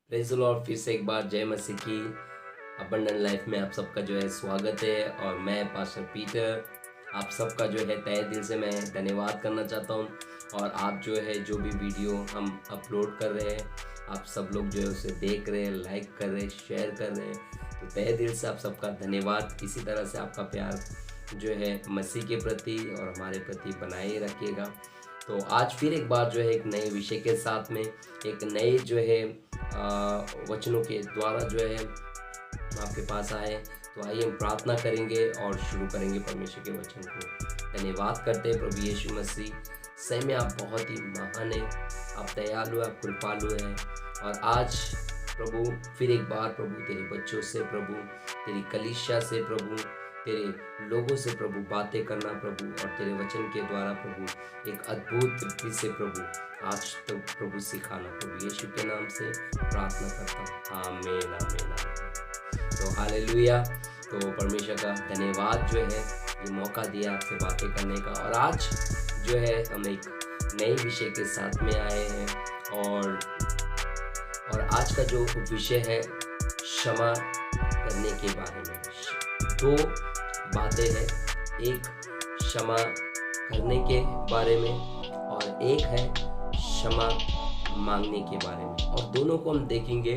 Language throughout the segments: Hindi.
Praise the Lord. फिर से एक बार जय मसीह की अबंडेंट लाइफ में आप सबका जो है स्वागत है। और मैं पास्टर पीटर आप सबका जो है तहे दिल से मैं धन्यवाद करना चाहता हूँ। और आप जो है जो भी वीडियो हम अपलोड कर रहे हैं, आप सब लोग जो है उसे देख रहे हैं, लाइक कर रहे हैं, शेयर कर रहे हैं, तो तहे दिल से आप सबका धन्यवाद। इसी तरह से आपका प्यार जो है मसीह के प्रति और हमारे प्रति बनाए रखिएगा। तो आज फिर एक बार जो है एक नए विषय के साथ में एक नए जो है वचनों के द्वारा जो है आपके पास आए। तो आइए हम प्रार्थना करेंगे और शुरू करेंगे परमेश्वर के वचन को। धन्यवाद करते हैं प्रभु यीशु मसीह, सही में आप बहुत ही महान हैं, आप दयालु हैं, आप कृपालु हैं। और आज प्रभु फिर एक बार प्रभु तेरे बच्चों से, प्रभु तेरी कलीसिया से, प्रभु तेरे लोगों से प्रभु बातें करना प्रभु, और तेरे वचन के द्वारा प्रभु एक अद्भुत रीति से प्रभु आज तो प्रभु सिखाना, प्रभु यीशु के नाम से प्रार्थना करता हूँ, आमीन आमीन आमीन। तो हालेलुया। तो परमेश्वर का धन्यवाद जो है ये मौका दिया आपसे बातें करने का। और आज जो है हम एक नए विषय के साथ में आए हैं। और आज का जो विषय है क्षमा करने के बारे में। दो बातें हैं, एक क्षमा करने के बारे में और एक है क्षमा मांगने के बारे में। और दोनों को हम देखेंगे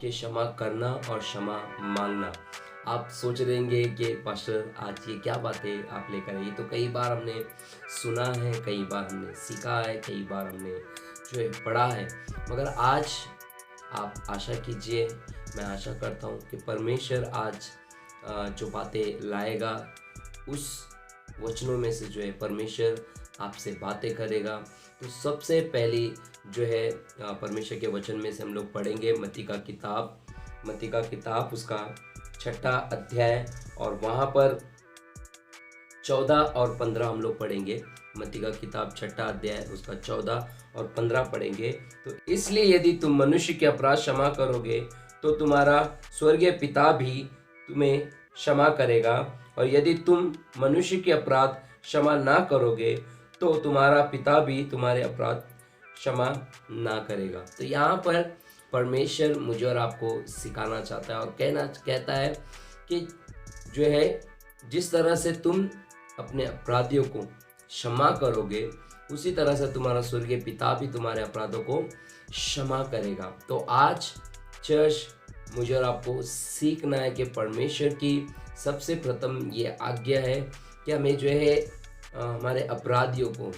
कि क्षमा करना और क्षमा मांगना। आप सोच रहेंगे कि पास्टर आज ये क्या बातें आप लेकर आए। ये तो कई बार हमने सुना है, कई बार हमने सीखा है, कई बार हमने जो है पढ़ा है, मगर आज आप आशा कीजिए, मैं आशा करता हूँ कि परमेश्वर आज जो बातें लाएगा उस वचनों में से जो है परमेश्वर आपसे बातें करेगा। तो सबसे पहली जो है परमेश्वर के वचन में से हम लोग पढ़ेंगे मत्ती का किताब उसका 6 अध्याय, और वहाँ पर 14 और 15 हम लोग पढ़ेंगे। मत्ती का किताब 6 अध्याय उसका 14 और 15 पढ़ेंगे। तो इसलिए यदि तुम मनुष्य के अपराध क्षमा करोगे तो तुम्हारा स्वर्गीय पिता भी तुम्हें क्षमा करेगा, और यदि तुम मनुष्य के अपराध क्षमा ना करोगे तो तुम्हारा पिता भी तुम्हारे अपराध क्षमा ना करेगा। तो यहाँ पर परमेश्वर मुझे और आपको सिखाना चाहता है और कहता है कि जो है जिस तरह से तुम अपने अपराधियों को क्षमा करोगे उसी तरह से तुम्हारा स्वर्गीय पिता भी तुम्हारे अपराधों को क्षमा करेगा। तो आज चर्च मुझे और आपको सीखना है कि परमेश्वर की सबसे प्रथम ये आज्ञा है कि हमें जो है हमारे अपराधियों को,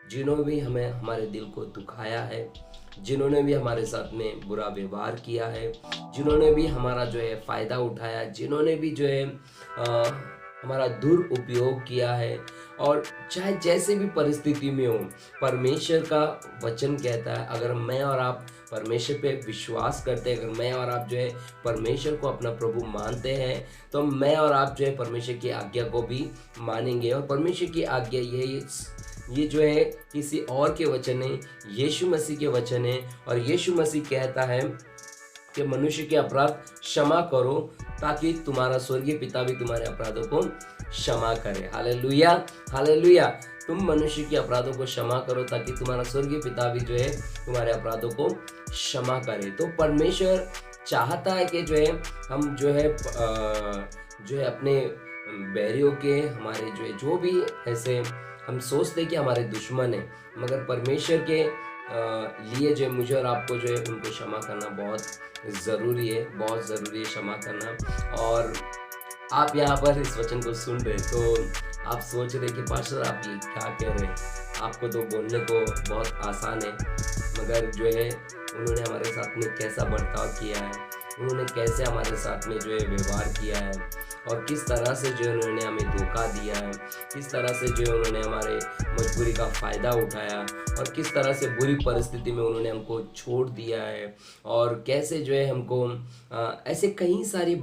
जिन्होंने भी हमें हमारे दिल को दुखाया है, जिन्होंने भी हमारे साथ में बुरा व्यवहार किया है, जिन्होंने भी हमारा जो है फ़ायदा उठाया, जिन्होंने भी जो है हमारा दुरुपयोग किया है, और चाहे जैसे भी परिस्थिति में हो, परमेश्वर का वचन कहता है अगर मैं और आप परमेश्वर पे विश्वास करते हैं, अगर मैं और आप जो है परमेश्वर को अपना प्रभु मानते हैं, तो मैं और आप जो है परमेश्वर की आज्ञा को भी मानेंगे। और परमेश्वर की आज्ञा ये जो है किसी और के वचन है, यीशु मसीह के वचन है। और यीशु मसीह कहता है कि मनुष्य के अपराध क्षमा करो ताकि तुम्हारा स्वर्गीय पिता भी तुम्हारे अपराधों को क्षमा करे। Hallelujah hallelujah. तुम मनुष्य के अपराधों को क्षमा करो ताकि तुम्हारा स्वर्गीय पिता भी जो है तुम्हारे अपराधों को क्षमा करे। तो परमेश्वर चाहता है कि जो है हम जो है अपने बैरियों के, हमारे जो भी ऐसे हम सोचते हैं कि हमारे दुश्मन है, मगर परमेश्वर के लिए जो मुझे और आपको जो है उनको क्षमा करना बहुत ज़रूरी है, बहुत ज़रूरी है क्षमा करना। और आप यहाँ पर इस वचन को सुन रहे तो आप सोच रहे कि पास्टर आप ये क्या कह रहे हैं, आपको तो बोलने को बहुत आसान है, मगर जो है उन्होंने हमारे साथ में कैसा बर्ताव किया है, उन्होंने कैसे हमारे साथ में जो है व्यवहार किया है, और किस तरह से जो उन्होंने हमें धोखा दिया है, किस तरह से जो उन्होंने हमारे मजबूरी का फ़ायदा उठाया, और किस तरह से बुरी परिस्थिति में उन्होंने हमको छोड़ दिया है, और कैसे जो है हमको ऐसे कई सारी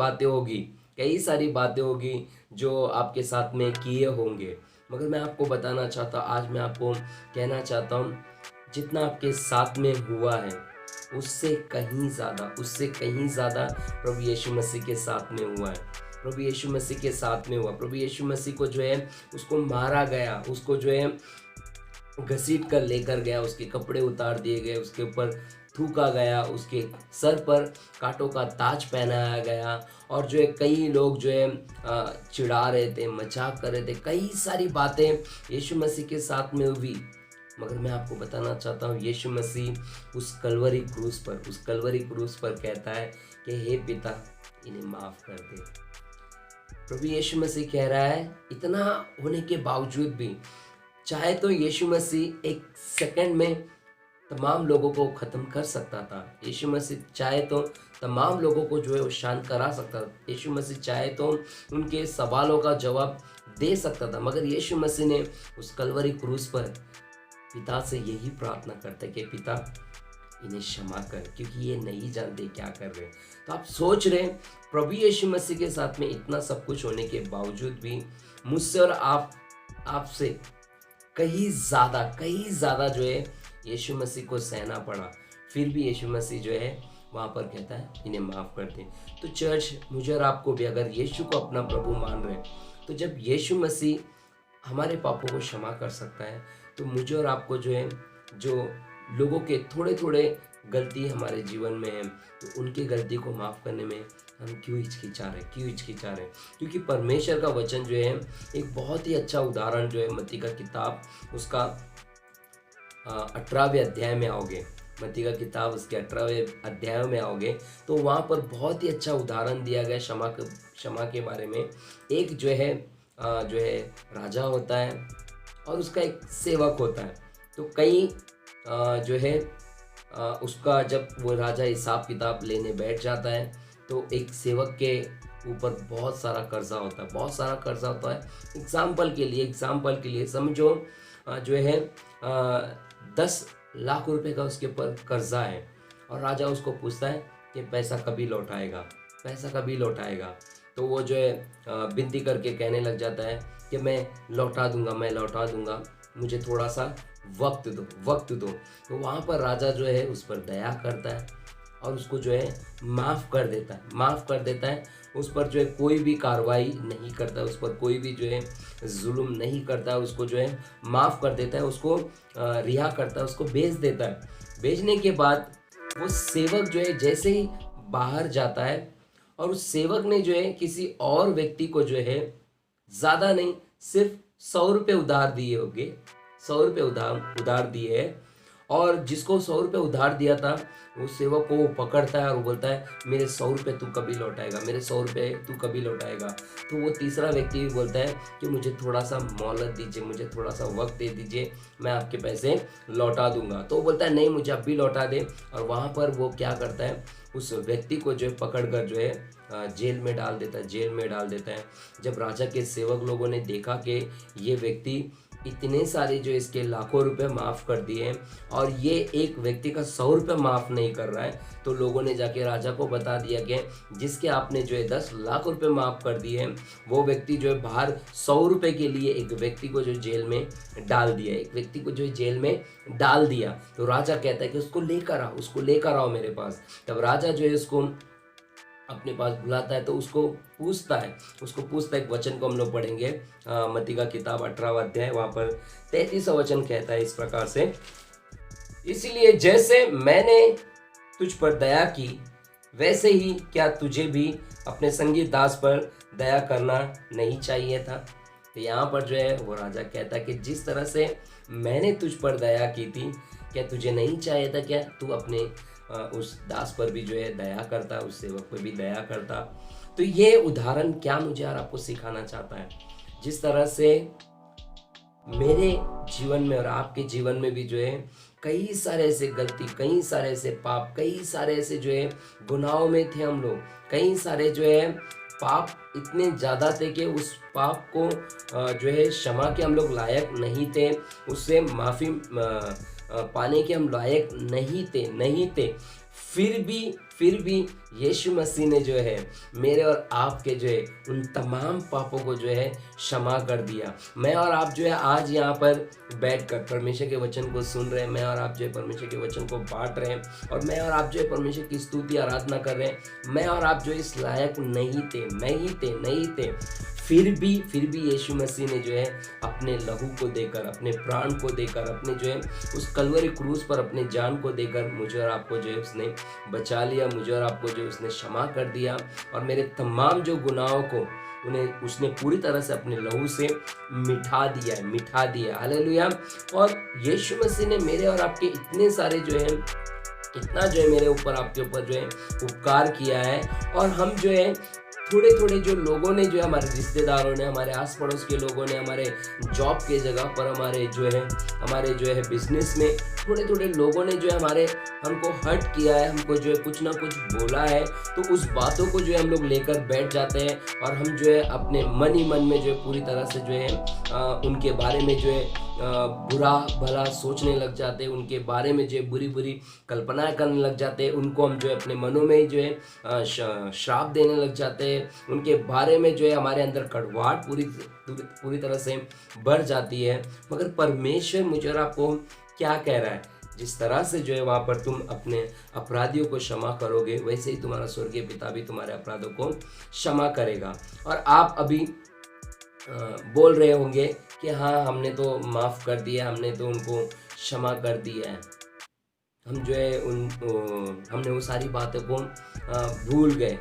बातें होगी जो आपके साथ में किए होंगे। मगर मैं आपको बताना चाहता हूँ, आज मैं आपको कहना चाहता हूँ, जितना आपके साथ में हुआ है उससे कहीं ज़्यादा प्रभु यीशु मसीह के साथ में हुआ है। प्रभु यीशु मसीह के साथ में हुआ। प्रभु यीशु मसीह को जो है उसको मारा गया, उसको जो है घसीट कर लेकर गया, उसके कपड़े उतार दिए गए, उसके ऊपर थूका गया, उसके सर पर कांटों का ताज पहनाया गया, और जो है कई लोग जो है चिढ़ा रहे थे, मजाक कर रहे थे, कई सारी बातें यीशु मसीह के साथ में हुई। मगर मैं आपको बताना चाहता हूँ, यीशु मसीह उस कलवरी क्रूस पर कहता है कि हे पिता, इन्हें माफ कर दे। प्रभु यीशु मसीह कह रहा है, इतना होने के बावजूद भी चाहे तो यीशु मसीह एक सेकंड में तमाम लोगों को खत्म कर सकता था। यीशु मसीह चाहे तो तमाम लोगों को जो है वो शांत करा सकता था। यीशु मसीह चाहे तो उनके सवालों का जवाब दे सकता था। मगर यीशु मसीह ने उस कलवरी क्रूस पर पिता से यही प्रार्थना करते कि पिता, इन्हें क्षमा कर, क्योंकि ये नहीं जानते क्या कर रहे। तो आप सोच रहे, प्रभु यीशु मसीह के साथ में इतना सब कुछ होने के बावजूद भी मुझसे और आपसे कहीं ज़्यादा जो है यीशु मसीह को सहना पड़ा। फिर भी यीशु मसीह जो है वहाँ पर कहता है, इन्हें माफ़ कर दे। तो चर्च, मुझे और आपको भी अगर यीशु को अपना प्रभु मान रहे हैं, तो जब यीशु मसीह हमारे पापों को क्षमा कर सकता है, तो मुझे और आपको जो है, जो लोगों के थोड़े गलती हमारे जीवन में है, तो उनकी गलती को माफ़ करने में हम क्यों हिचकिचा रहे? क्योंकि परमेश्वर का वचन जो है, एक बहुत ही अच्छा उदाहरण जो है, मत्ती का किताब उसका 18वें अध्याय में आओगे, मत्ती का किताब उसके 18वें अध्याय में आओगे, तो वहाँ पर बहुत ही अच्छा उदाहरण दिया गया क्षमा के बारे में। एक जो है राजा होता है और उसका एक सेवक होता है। तो कई जो है उसका, जब वो राजा हिसाब किताब लेने बैठ जाता है, तो एक सेवक के ऊपर बहुत सारा कर्जा होता है। एग्जाम्पल के लिए समझो, जो है 10 लाख रुपए का उसके ऊपर कर्जा है, और राजा उसको पूछता है कि पैसा कभी लौटाएगा। तो वो जो है विनती करके कहने लग जाता है कि मैं लौटा दूंगा, मुझे थोड़ा सा वक्त दो। तो वहाँ पर राजा जो है उस पर दया करता है और उसको जो है माफ़ कर देता है। उस पर जो है कोई भी कार्रवाई नहीं करता, उस पर कोई भी जो है जुल्म नहीं करता, उसको जो है माफ़ कर देता है, उसको रिहा करता है, उसको भेज देता है। भेजने के बाद वो सेवक जो है जैसे ही बाहर जाता है, और उस सेवक ने जो है किसी और व्यक्ति को जो है ज़्यादा नहीं, सिर्फ 100 रुपये उधार दिए होंगे, 100 रुपये उधार दिए है, और जिसको 100 रुपये उधार दिया था, वो सेवक को पकड़ता है और वो बोलता है, मेरे 100 रुपये तू कभी लौटाएगा। तो वो तीसरा व्यक्ति भी बोलता है कि मुझे थोड़ा सा मोहलत दीजिए, मुझे थोड़ा सा वक्त दे दीजिए, मैं आपके पैसे लौटा दूंगा। तो वो बोलता है, नहीं, मुझे अब भी लौटा दे। और वहाँ पर वो क्या करता है, उस व्यक्ति को जो है पकड़ कर जो है जेल में डाल देता है। जब राजा के सेवक लोगों ने देखा कि ये व्यक्ति इतने सारे जो इसके लाखों रुपए माफ़ कर दिए हैं और ये एक व्यक्ति का 100 रुपये माफ़ नहीं कर रहा है, तो लोगों ने जाके राजा को बता दिया कि जिसके आपने जो है 10 लाख रुपए माफ़ कर दिए हैं, वो व्यक्ति जो है बाहर 100 रुपये के लिए एक व्यक्ति को जो जेल में डाल दिया। तो राजा कहता है कि उसको लेकर आओ मेरे पास। तब राजा जो है उसको अपने पास बुलाता है, तो उसको पूछता है, एक वचन को हम लोग पढ़ेंगे, मत्ती का किताब 18वां अध्याय, वहाँ पर 33वां वचन कहता है इस प्रकार से, इसीलिए जैसे मैंने तुझ पर दया की, वैसे ही क्या तुझे भी अपने संगी दास पर दया करना नहीं चाहिए था। तो यहाँ पर जो है वो राजा कहता है कि जिस तरह से मैंने तुझ पर दया की थी, क्या तुझे नहीं चाहिए था क्या तू अपने उस दास पर भी जो है दया करता, उस सेवक पर भी दया करता। तो ये उदाहरण क्या मुझे और आपको सिखाना चाहता है, जिस तरह से मेरे जीवन में और आपके जीवन में भी जो है कई सारे ऐसे गलती, कई सारे ऐसे पाप, कई सारे ऐसे जो है गुनाहों में थे हम लोग, कई सारे जो है पाप इतने ज़्यादा थे कि उस पाप को जो है क्षमा के हम लोग लायक नहीं थे, उससे माफ़ी पाने के हम लायक नहीं थे। फिर भी यीशु मसीह ने जो है मेरे और आपके जो है उन तमाम पापों को जो है क्षमा कर दिया। मैं और आप जो है आज यहाँ पर बैठकर परमेश्वर के वचन को सुन रहे हैं, मैं और आप जो है परमेश्वर के वचन को बांट रहे हैं, और मैं और आप जो है परमेश्वर की स्तुति आराधना कर रहे हैं। मैं और आप जो इस लायक नहीं थे। फिर भी यीशु मसीह ने जो है अपने लहू को देकर, अपने प्राण को देकर, अपने जो है उस कलवरी क्रूस पर अपने जान को देकर मुझे और आपको जो है उसने बचा लिया, मुझे और आपको जो उसने क्षमा कर दिया और मेरे तमाम जो गुनाहों को उन्हें उसने पूरी तरह से अपने लहू से मिठा दिया। हालेलुया। और यीशु मसीह ने मेरे और आपके इतने सारे जो है इतना जो है मेरे ऊपर आपके ऊपर जो है उपकार किया है। और हम जो है थोड़े थोड़े जो लोगों ने जो है, हमारे रिश्तेदारों ने, हमारे आस पड़ोस के लोगों ने, हमारे जॉब के जगह पर, हमारे जो है बिजनेस में थोड़े थोड़े लोगों ने जो है हमको हर्ट किया है, हमको जो है कुछ ना कुछ बोला है, तो उस बातों को जो है हम लोग लेकर बैठ जाते हैं और हम जो है अपने मन ही मन में जो है पूरी तरह से जो है उनके बारे में जो है बुरा भला सोचने लग जाते हैं, उनके बारे में जो है बुरी बुरी कल्पनाएं करने लग जाते हैं, उनको हम जो है अपने मनों में ही जो है श्राप देने लग जाते हैं, उनके बारे में जो है हमारे अंदर कड़वाहट पूरी तरह से बढ़ जाती है। मगर परमेश्वर मुझे और आपको क्या कह रहा है, जिस तरह से जो है वहाँ पर तुम अपने अपराधियों को क्षमा करोगे, वैसे ही तुम्हारा स्वर्गीय पिता भी तुम्हारे अपराधों को क्षमा करेगा। और आप अभी बोल रहे होंगे कि हाँ, हमने तो माफ़ कर दिया, हमने तो उनको क्षमा कर दिया है, हम जो है हमने वो सारी बातों को भूल गए।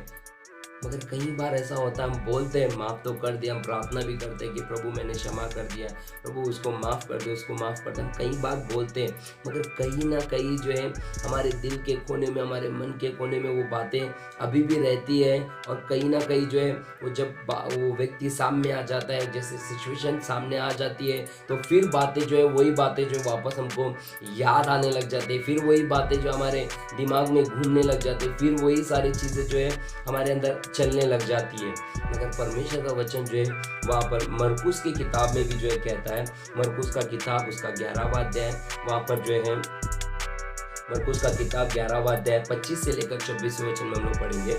मगर कई बार ऐसा होता है, हम बोलते हैं माफ़ तो कर दिया, हम प्रार्थना भी करते हैं कि प्रभु मैंने क्षमा कर दिया, प्रभु उसको माफ़ कर दे, उसको माफ़ कर दे, हम कई बार बोलते हैं, मगर कहीं ना कहीं जो है हमारे दिल के कोने में, हमारे मन के कोने में वो बातें अभी भी रहती है। और कहीं ना कहीं जो है वो जब वो व्यक्ति सामने आ जाता है, जैसे सिचुएशन सामने आ जाती है, तो फिर बातें जो है वही बातें जो वापस हमको याद आने लग जाती है, फिर वही बातें जो हमारे दिमाग में घूमने लग जाती है, फिर वही सारी चीज़ें जो है हमारे अंदर चलने लग जाती है। मगर परमेश्वर का वचन जो है वहाँ पर मरकुस की किताब में भी जो है कहता है, मरकुस का किताब उसका 11वां अध्याय, वहाँ पर जो है मरकुस का किताब 11वां अध्याय 25 से लेकर 26 वचन में हम लोग पढ़ेंगे।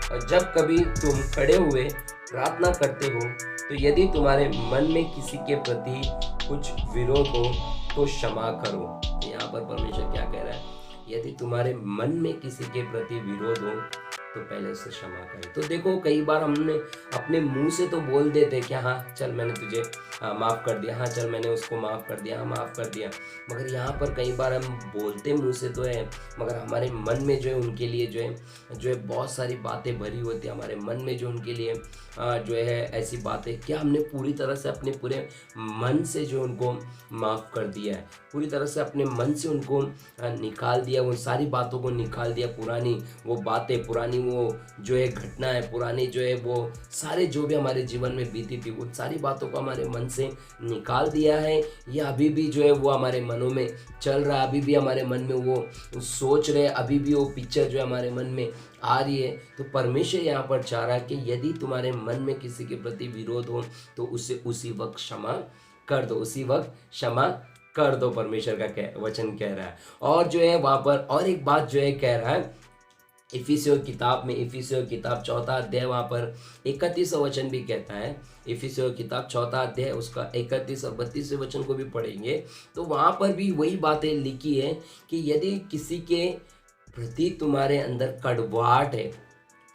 और जब कभी तुम खड़े हुए प्रार्थना करते हो, तो यदि तुम्हारे मन में किसी के प्रति कुछ विरोध हो तो क्षमा करो। यहाँ पर परमेश्वर क्या कह रहा है, यदि तुम्हारे मन में किसी के प्रति विरोध हो तो पहले उससे क्षमा करें। तो देखो, कई बार हमने अपने मुंह से तो बोल देते कि हाँ चल मैंने तुझे माफ़ कर दिया, हाँ चल मैंने उसको माफ़ कर दिया, हाँ माफ़ कर दिया, मगर यहाँ पर कई बार हम बोलते मुंह से तो है, मगर हमारे मन में जो है उनके लिए जो है बहुत सारी बातें भरी होती है। हमारे मन में जो उनके लिए जो है ऐसी बातें, क्या हमने पूरी तरह से अपने पूरे मन से जो उनको माफ़ कर दिया है, पूरी तरह से अपने मन से उनको निकाल दिया, उन सारी बातों को निकाल दिया, पुरानी वो बातें, पुरानी वो जो है घटना है, पुरानी जो है वो सारे जो भी हमारे जीवन में बीती थी, उन सारी बातों को हमारे मन से निकाल दिया है, या अभी भी जो है वो हमारे मनों में चल रहा है, अभी भी हमारे मन में वो सोच रहे, अभी भी वो पिक्चर जो है हमारे मन में आ रही है। तो परमेश्वर यहाँ पर चाह रहा है कि यदि तुम्हारे मन में किसी के प्रति विरोध हो तो उसे उसी वक्त क्षमा कर दो, उसी वक्त क्षमा कर दो, परमेश्वर का वचन कह रहा है। और जो है वहाँ पर और एक बात जो है कह रहा है, इफिसियों किताब में, इफिसियों किताब 4 अध्याय वहाँ पर 31 वचन भी कहता है, इफिसियों किताब 4 अध्याय उसका 31 और 32 वचन को भी पढ़ेंगे, तो वहाँ पर भी वही बातें लिखी है कि यदि किसी के प्रति तुम्हारे अंदर कड़वाहट है,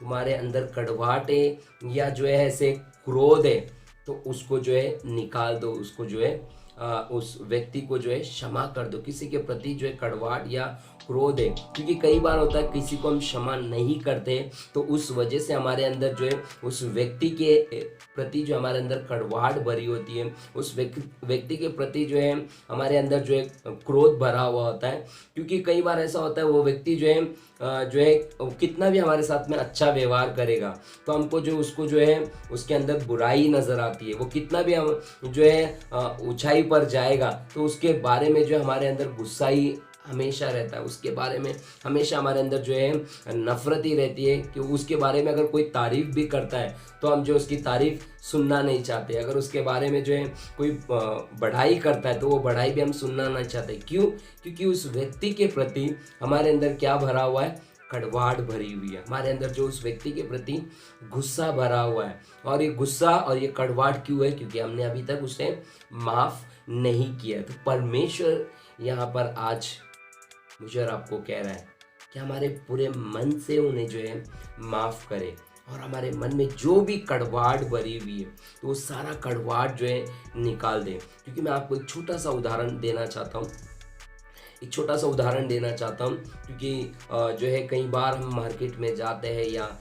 तुम्हारे अंदर कड़वाहट है या जो है ऐसे क्रोध है, तो उसको जो है निकाल दो, उसको जो है उस व्यक्ति को जो है क्षमा कर दो। किसी के प्रति जो है कड़वाहट या क्रोध है, क्योंकि कई बार होता है किसी को हम क्षमा नहीं करते तो उस वजह से हमारे अंदर जो है उस व्यक्ति के प्रति जो हमारे अंदर कड़वाहट भरी होती है, उस व्यक्ति के प्रति जो है हमारे अंदर जो है क्रोध भरा हुआ होता है। क्योंकि कई बार ऐसा होता है वो व्यक्ति जो है कितना भी हमारे साथ में अच्छा व्यवहार करेगा तो हमको जो उसको जो है उसके अंदर बुराई नज़र आती है। वो कितना भी हम जो है ऊंचाई पर जाएगा तो उसके बारे में जो हमारे अंदर गुस्सा ही हमेशा रहता है, उसके बारे में हमेशा हमारे अंदर जो है नफरत ही रहती है कि उसके बारे में अगर कोई तारीफ़ भी करता है तो हम जो उसकी तारीफ़ सुनना नहीं चाहते। अगर उसके बारे में जो है कोई बढ़ाई करता है तो वो बढ़ाई भी हम सुनना नहीं चाहते। क्यों? क्योंकि उस व्यक्ति के प्रति हमारे अंदर क्या भरा हुआ है, कड़वाहट भरी हुई है। हमारे अंदर जो उस व्यक्ति के प्रति गुस्सा भरा हुआ है, और ये गुस्सा और ये कड़वाहट क्यों है? क्योंकि हमने अभी तक उसे माफ़ नहीं किया। तो परमेश्वर यहाँ पर आज मुझे और आपको कह रहा है कि हमारे पूरे मन से उन्हें जो है माफ़ करें। और हमारे मन में जो भी कड़वाहट भरी हुई है तो वो सारा कड़वाहट जो है निकाल दें। क्योंकि मैं आपको एक छोटा सा उदाहरण देना चाहता हूँ, क्योंकि जो है कई बार हम मार्केट में जाते हैं या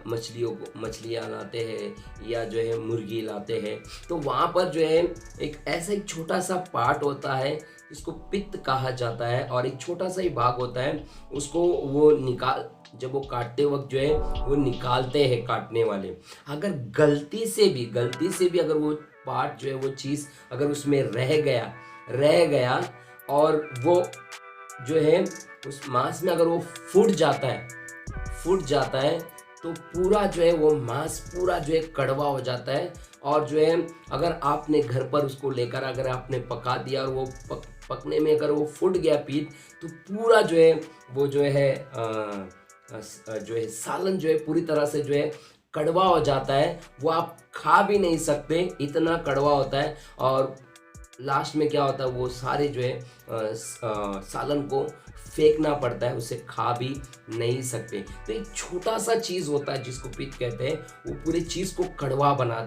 मछलियाँ लाते हैं या जो है मुर्गी लाते हैं, तो वहाँ पर जो है एक छोटा सा पार्ट होता है जिसको पित्त कहा जाता है, और एक छोटा सा ही भाग होता है, उसको वो जब वो काटते वक्त जो है वो निकालते हैं काटने वाले। अगर गलती से भी अगर वो पार्ट जो है वो चीज़ अगर उसमें रह गया और वो जो है उस मांस में अगर वो फूट जाता है तो पूरा जो है वो मांस पूरा जो है कड़वा हो जाता है। और जो है अगर आपने घर पर उसको लेकर अगर आपने पका दिया और वो पकने में अगर वो फूट गया पीठ, तो पूरा जो है वो जो है सालन जो है पूरी तरह से जो है कड़वा हो जाता है, वो आप खा भी नहीं सकते, इतना कड़वा होता है। और लास्ट में क्या होता है, वो सारे जो है सालन को फेंकना पड़ता है, उसे खा भी नहीं सकते। तो एक छोटा सा चीज़ होता है जिसको पित्त कहते हैं, वो पूरी चीज़ को कड़वा बना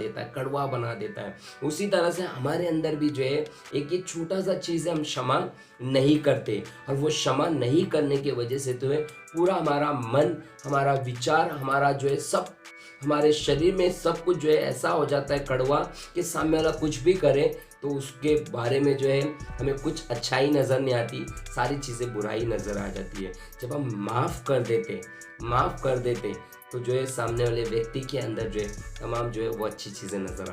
देता है। उसी तरह से हमारे अंदर भी जो है एक ये छोटा सा चीज़ है, हम क्षमा नहीं करते, और वो क्षमा नहीं करने की वजह से तो है पूरा हमारा मन, हमारा विचार, हमारा जो है सब, हमारे शरीर में सब कुछ जो है ऐसा हो जाता है कड़वा कि सामने वाला कुछ भी करे तो उसके बारे में जो है हमें कुछ अच्छाई नज़र नहीं आती, सारी चीज़ें बुराई नज़र आ जाती है। जब हम माफ़ कर देते तो जो है सामने वाले व्यक्ति के अंदर जो है तमाम जो है वो अच्छी चीज़ें नज़र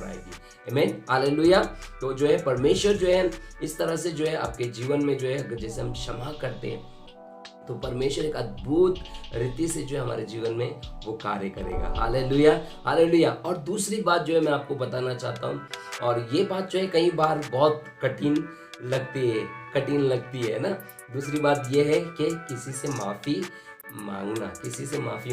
आएगी। आमीन, हालेलुया। तो जो है परमेश्वर जो है इस तरह से जो है आपके जीवन में जो है जैसे हम क्षमा करते हैं तो परमेश्वर एक अद्भुत रीति से जो है हमारे जीवन में वो कार्य करेगा। हालेलुया। और दूसरी बात जो है मैं आपको बताना चाहता हूँ, और ये बात जो है कई बार बहुत कठिन लगती है ना। दूसरी बात ये है कि किसी से माफ़ी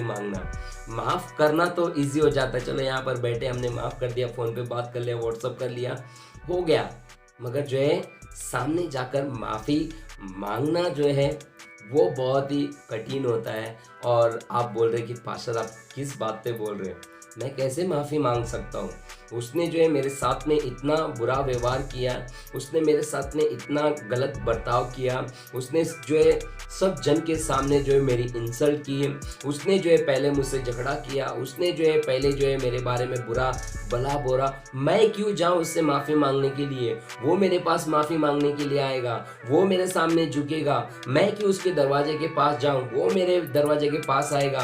मांगना। माफ़ करना तो इजी हो जाता है, चलो यहाँ पर बैठे हमने माफ़ कर दिया, फ़ोन पे बात कर लिया, व्हाट्सअप कर लिया, हो गया। मगर जो है सामने जाकर माफ़ी मांगना जो है वो बहुत ही कठिन होता है। और आप बोल रहे कि पास्टर आप किस बात पे बोल रहे हैं, मैं कैसे माफ़ी मांग सकता हूँ? उसने जो है मेरे साथ में इतना बुरा व्यवहार किया, उसने मेरे साथ में इतना गलत बर्ताव किया, उसने जो है सब जन के सामने जो है मेरी इंसल्ट की, उसने जो है पहले मुझसे झगड़ा किया, उसने जो है पहले जो है मेरे बारे में बुरा भला बोला। मैं क्यों जाऊँ उससे माफ़ी मांगने के लिए? वो मेरे पास माफ़ी मांगने के लिए आएगा, वो मेरे सामने झुकेगा, मैं क्यों उसके दरवाजे के पास जाऊँ? वो मेरे दरवाजे के पास आएगा,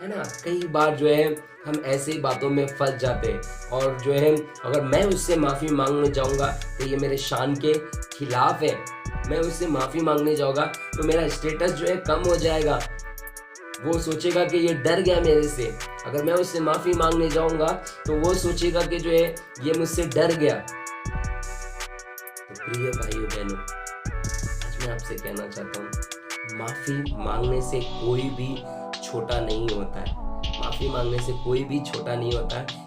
है ना। कई बार जो है हम ऐसे ही बातों में फंस जाते हैं, और जो है अगर मैं उससे माफ़ी मांगने जाऊंगा तो ये मेरे शान के खिलाफ है। मैं उससे माफ़ी मांगने जाऊंगा तो मेरा स्टेटस जो है कम हो जाएगा, वो सोचेगा कि ये डर गया मेरे से। अगर मैं उससे माफ़ी मांगने जाऊंगा तो वो सोचेगा कि जो है ये मुझसे डर गया। तो प्रिय भाइयों बहनों, आज मैं आपसे कहना चाहता हूँ, माफ़ी मांगने से कोई भी छोटा नहीं होता है।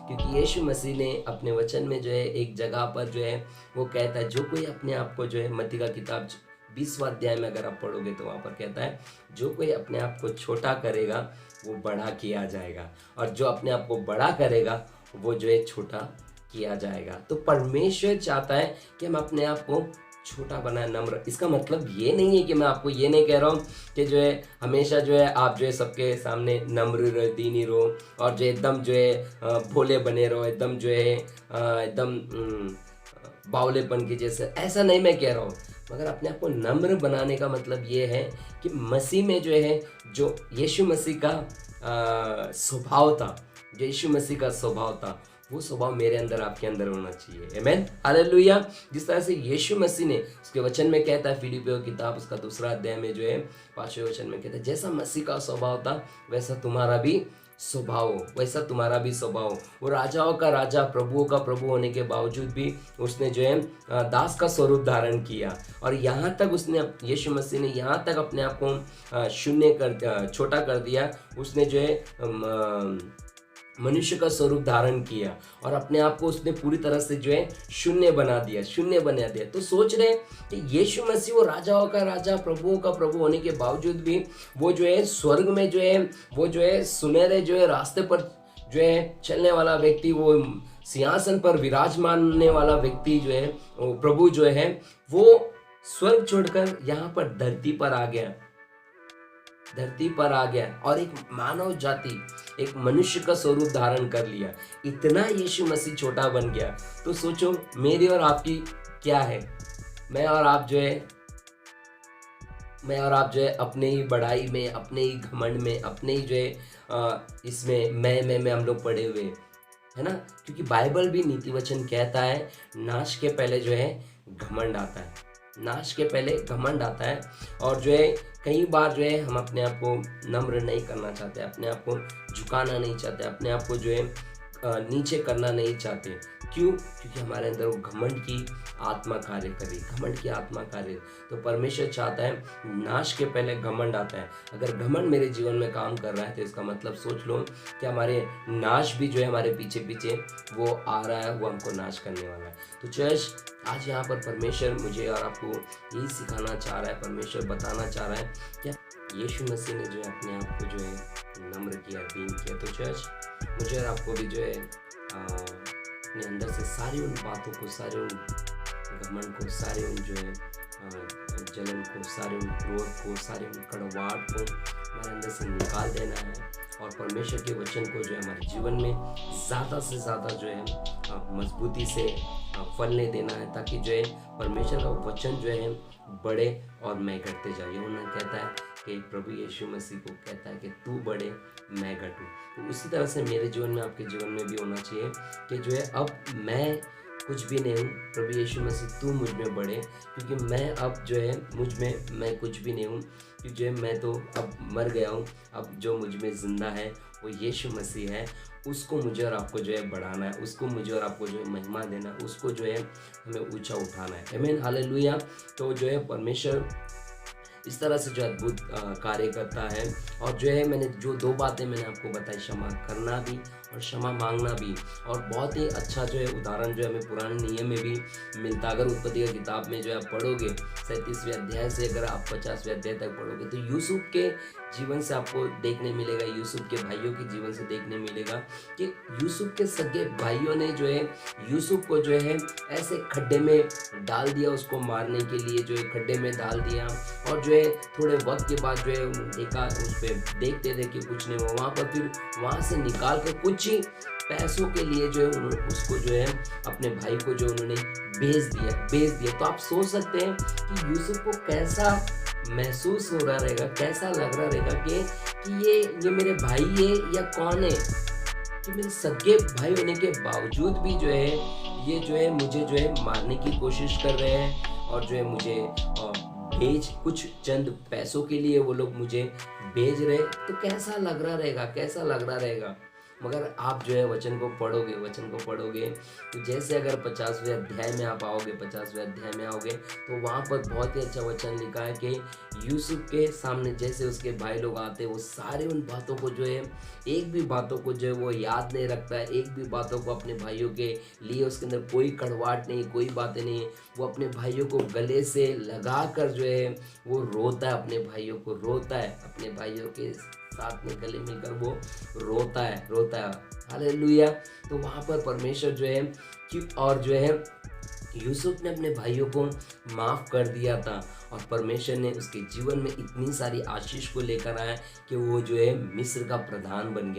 क्योंकि यीशु मसीह ने अपने वचन में जो है एक जगह पर जो है वो कहता है, जो कोई अपने आप को जो है मत्ती का किताब 20वां अध्याय में अगर आप पढ़ोगे तो वहाँ पर कहता है, जो कोई अपने आप को छोटा करेगा वो बड़ा किया जाएगा, और जो अपने आप को बड़ा करेगा वो जो है छोटा किया जाएगा। तो परमेश्वर चाहता है कि हम अपने आप को छोटा बनाए, नम्र। इसका मतलब ये नहीं है कि मैं आपको ये नहीं कह रहा हूँ कि जो है हमेशा जो है आप जो है सबके सामने नम्र रहो, दीनी रहो, और जो एकदम जो है भोले बने रहो, एकदम जो है एकदम बावलेपन की जैसे, ऐसा नहीं मैं कह रहा हूँ। मगर अपने आप को नम्र बनाने का मतलब ये है कि मसीह में जो है, जो यीशु मसीह का स्वभाव था, वो स्वभाव मेरे अंदर आपके अंदर होना चाहिए। आमीन, हालेलुया। जिस तरह से यीशु मसीह ने उसके वचन में कहता है, फिलिपियों की किताब उसका 2 अध्याय में जो है 5वें वचन में कहता है, जैसा मसीह का स्वभाव था वैसा तुम्हारा भी स्वभाव हो। वो राजाओं का राजा, प्रभुओं का प्रभु होने के बावजूद भी उसने जो है दास का स्वरूप धारण किया, और यहाँ तक उसने, यीशु मसीह ने यहाँ तक अपने आप को छोटा कर दिया। उसने जो है मनुष्य का स्वरूप धारण किया और अपने आप को उसने पूरी तरह से जो है शून्य बना दिया, शून्य बना दिया। तो सोच रहे कि यीशु मसीह वो राजाओं का राजा, प्रभुओं का प्रभु होने के बावजूद भी वो जो है स्वर्ग में जो है वो जो है सुनहरे जो है रास्ते पर जो है चलने वाला व्यक्ति, वो सिंहासन पर विराजमानने वाला व्यक्ति जो है, वो प्रभु जो है वो स्वर्ग छोड़कर यहाँ पर धरती पर आ गया, धरती पर आ गया और एक मानव जाति, एक मनुष्य का स्वरूप धारण कर लिया। इतना यीशु मसीह छोटा बन गया। तो सोचो मेरी और आपकी क्या है। मैं और आप जो है अपने ही बड़ाई में, अपने ही घमंड में, अपने ही जो है इसमें मैं हम लोग पड़े हुए, है ना। क्योंकि बाइबल भी नीति वचन कहता है नाश के पहले जो है घमंड आता है, नाश के पहले घमंड आता है। और जो है कई बार जो है हम अपने आप को नम्र नहीं करना चाहते, अपने आप को झुकाना नहीं चाहते, अपने आप को जो है नीचे करना नहीं चाहते। क्यों? क्योंकि हमारे अंदर वो घमंड की आत्मा कार्य कर रही, घमंड की आत्मा कार्य। तो परमेश्वर चाहता है नाश के पहले घमंड आता है। अगर घमंड मेरे जीवन में काम कर रहा है तो इसका मतलब सोच लो कि हमारे नाश भी जो है हमारे पीछे पीछे वो आ रहा है, वो हमको नाश करने वाला है। तो चर्च आज यहाँ पर परमेश्वर मुझे और आपको यही सिखाना चाह रहा है, परमेश्वर बताना चाह रहा है कि यीशु मसीह ने जो है अपने आप को जो है नम्र किया, दीन किया। तो चर्च मुझे और आपको भी जो है अपने अंदर से सारी उन बातों को, सारे उन घमंड को, सारे उन जो है जलन को, सारे उन क्रोध को, सारे उन कड़वाहट को हमारे अंदर से निकाल देना है और परमेश्वर के वचन को जो है हमारे जीवन में ज़्यादा से ज़्यादा जो है मजबूती से फलने देना है, ताकि जो है परमेश्वर का वचन जो है बढ़े और मैं घटते जाऊँ। यूहन्ना कहता है कि प्रभु यीशु मसीह को कहता है कि तू बढ़े मैं घटूँ। तो उसी तरह से मेरे जीवन में, आपके जीवन में भी होना चाहिए कि जो है अब मैं कुछ भी नहीं हूँ, प्रभु यीशु मसीह तू मुझ में बढ़े, क्योंकि मैं अब जो है मुझ में मैं कुछ भी नहीं हूँ, क्योंकि जो है मैं तो अब मर गया हूँ। अब जो मुझ में जिंदा है वो यीशु मसीह है। उसको मुझे और आपको जो है बढ़ाना है, उसको मुझे और आपको जो है महिमा देना, उसको जो है हमें ऊंचा उठाना है। आमीन, हालेलुया। तो जो है परमेश्वर इस तरह से जो अद्भुत कार्य करता है। और जो है मैंने जो दो बातें मैंने आपको बताई, क्षमा करना भी और क्षमा मांगना भी, और बहुत ही अच्छा जो है उदाहरण जो है हमें पुराने नियम में भी मिलता है। अगर उत्पत्ति की किताब में जो है आप पढ़ोगे 37वें अध्याय से अगर आप 50वें अध्याय तक पढ़ोगे तो यूसुफ के जीवन से आपको देखने मिलेगा, यूसुफ के भाइयों के जीवन से देखने मिलेगा कि यूसुफ के सगे भाइयों ने जो है यूसुफ को जो है ऐसे खड्डे में डाल दिया, उसको मारने के लिए जो है खड्डे में डाल दिया। और जो है थोड़े वक्त के बाद जो है देखा, उस पर देखते थे कि कुछ नहीं हुआ, वहाँ पर फिर वहाँ से निकाल कर कुछ ही पैसों के लिए जो है उन्होंने उसको जो है अपने भाई को जो उन्होंने बेच दिया। तो आप सोच सकते हैं कि यूसुफ को कैसा महसूस हो रहा रहेगा, कैसा लग रहा रहेगा कि ये मेरे भाई है या कौन है, कि मेरे सगे भाई होने के बावजूद भी जो है ये जो है मुझे जो है मारने की कोशिश कर रहे हैं और जो है मुझे बेच कुछ चंद पैसों के लिए वो लोग मुझे भेज रहे। तो कैसा लग रहा रहेगा। मगर आप जो है वचन को पढ़ोगे तो जैसे अगर 50वें अध्याय में आप आओगे, 50वें अध्याय में आओगे तो वहाँ पर बहुत ही अच्छा वचन लिखा है कि यूसुफ के सामने जैसे उसके भाई लोग आते, वो सारे उन बातों को जो है, एक भी बातों को जो है वो याद नहीं रखता है, एक भी बातों को अपने भाइयों के लिए उसके अंदर कोई कड़वाहट नहीं, कोई बातें नहीं। वो अपने भाइयों को गले से लगा कर जो है वो रोता है, अपने भाइयों को रोता है, अपने भाइयों के साथ में गले मिलकर वो रोता है। हालेलुया। तो वहाँ पर परमेश्वर जो है कि और जो है यूसुफ ने अपने भाइयों को माफ़ कर दिया था और परमेश्वर ने उसके जीवन में इतनी सारी आशीष को लेकर आया कि वो जो है मिस्र का प्रधान बन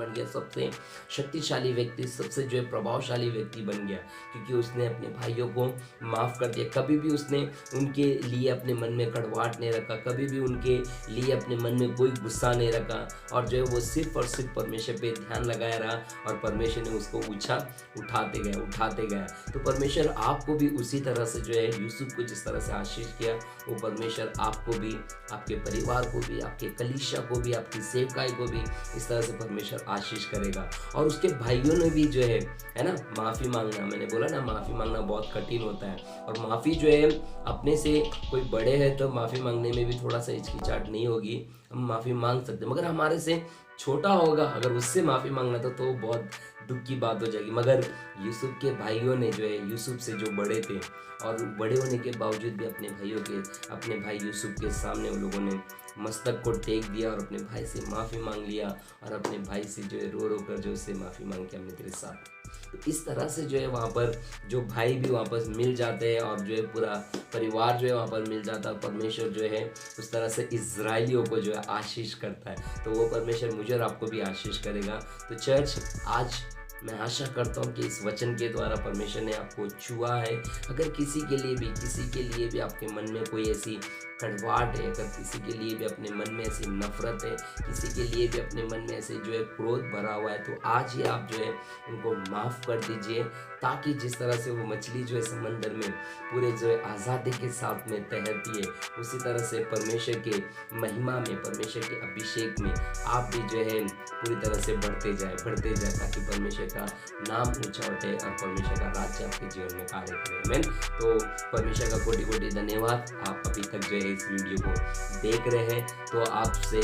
गया, सबसे शक्तिशाली व्यक्ति, सबसे जो है प्रभावशाली व्यक्ति बन गया, क्योंकि उसने अपने भाइयों को माफ़ कर दिया। कभी भी उसने उनके लिए अपने मन में कड़वाहट नहीं रखा, कभी भी उनके लिए अपने मन में कोई गुस्सा नहीं रखा, और जो है वो सिर्फ और सिर्फ परमेश्वर पे ध्यान लगाया रहा और परमेश्वर ने उसको ऊंचा उठाते गया। तो परमेश्वर परमेश्वर आपको भी उसी तरह से जो है यूसुफ को जिस तरह से आशीष किया, वो परमेश्वर आपको भी, आपके परिवार को भी, आपके कलीसिया को भी, आपकी सेवकाई को भी इस तरह से परमेश्वर आशीष करेगा। और उसके भाइयों ने भी जो है ना, माफ़ी मांगना, मैंने बोला ना माफ़ी मांगना बहुत कठिन होता है, और माफ़ी जो है अपने से कोई बड़े हैं तो माफ़ी मांगने में भी थोड़ा सा हिचकिचाहट नहीं होगी, हम माफ़ी मांग सकते हैं। मगर हमारे से छोटा होगा, अगर उससे माफ़ी मांगना तो बहुत दुख की बात हो जाएगी। मगर यूसुफ के भाइयों ने जो है यूसुफ से जो बड़े थे, और बड़े होने के बावजूद भी अपने भाई यूसुफ के सामने उन लोगों ने मस्तक को टेक दिया और अपने भाई से माफ़ी मांग लिया, और अपने भाई से जो है रो रो कर जो उससे माफ़ी मांग के हमने तेरे साथ। तो इस तरह से जो है वहाँ पर जो भाई भी वापस मिल जाते हैं, और जो है पूरा परिवार जो है वहाँ पर मिल जाता है। परमेश्वर जो है उस तरह से इज़राइलियों को जो है आशीष करता है, तो वो परमेश्वर मुझे और आपको भी आशीष करेगा। तो चर्च, आज मैं आशा करता हूँ कि इस वचन के द्वारा परमेश्वर ने आपको छुआ है। अगर किसी के लिए भी आपके मन में कोई ऐसी कड़वाहट है, अगर किसी के लिए भी अपने मन में ऐसी नफरत है, किसी के लिए भी अपने मन में ऐसे जो है क्रोध भरा हुआ है, तो आज ही आप जो है उनको माफ़ कर दीजिए, ताकि जिस तरह से वो मछली जो है समंदर में पूरे जो है आज़ादी के साथ में तैरती है, उसी तरह से परमेश्वर के महिमा में, परमेश्वर के अभिषेक में आप भी जो है पूरी तरह से बढ़ते जाए, ताकि परमेश्वर का नाम ऊंचा उठे और परमेश्वर का राज्य आपके जीवन में कार्य करे। आमीन। तो परमेश्वर का कोटि कोटि धन्यवाद। आप अभी तक जो है इस वीडियो को देख रहे हैं, तो आपसे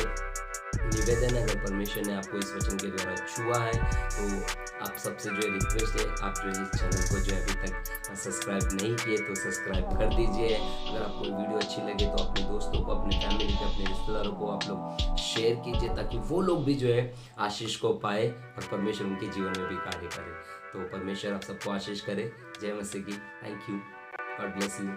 निवेदन है, अगर परमेश्वर ने आपको इस वचन के द्वारा छुआ है, तो आप सबसे जो है रिक्वेस्ट है, आप जो है इस चैनल को जो है अभी तक सब्सक्राइब नहीं किए तो सब्सक्राइब कर दीजिए। अगर आपको वीडियो अच्छी लगे तो अपने दोस्तों को, अपने फैमिली को, अपने रिश्तेदारों को आप लोग शेयर कीजिए, ताकि वो लोग भी जो है आशीष को पाए और परमेश्वर उनके जीवन में भी कार्य करे। तो परमेश्वर आप सबको आशीष करे। जय मसीह की। Thank you. God bless you.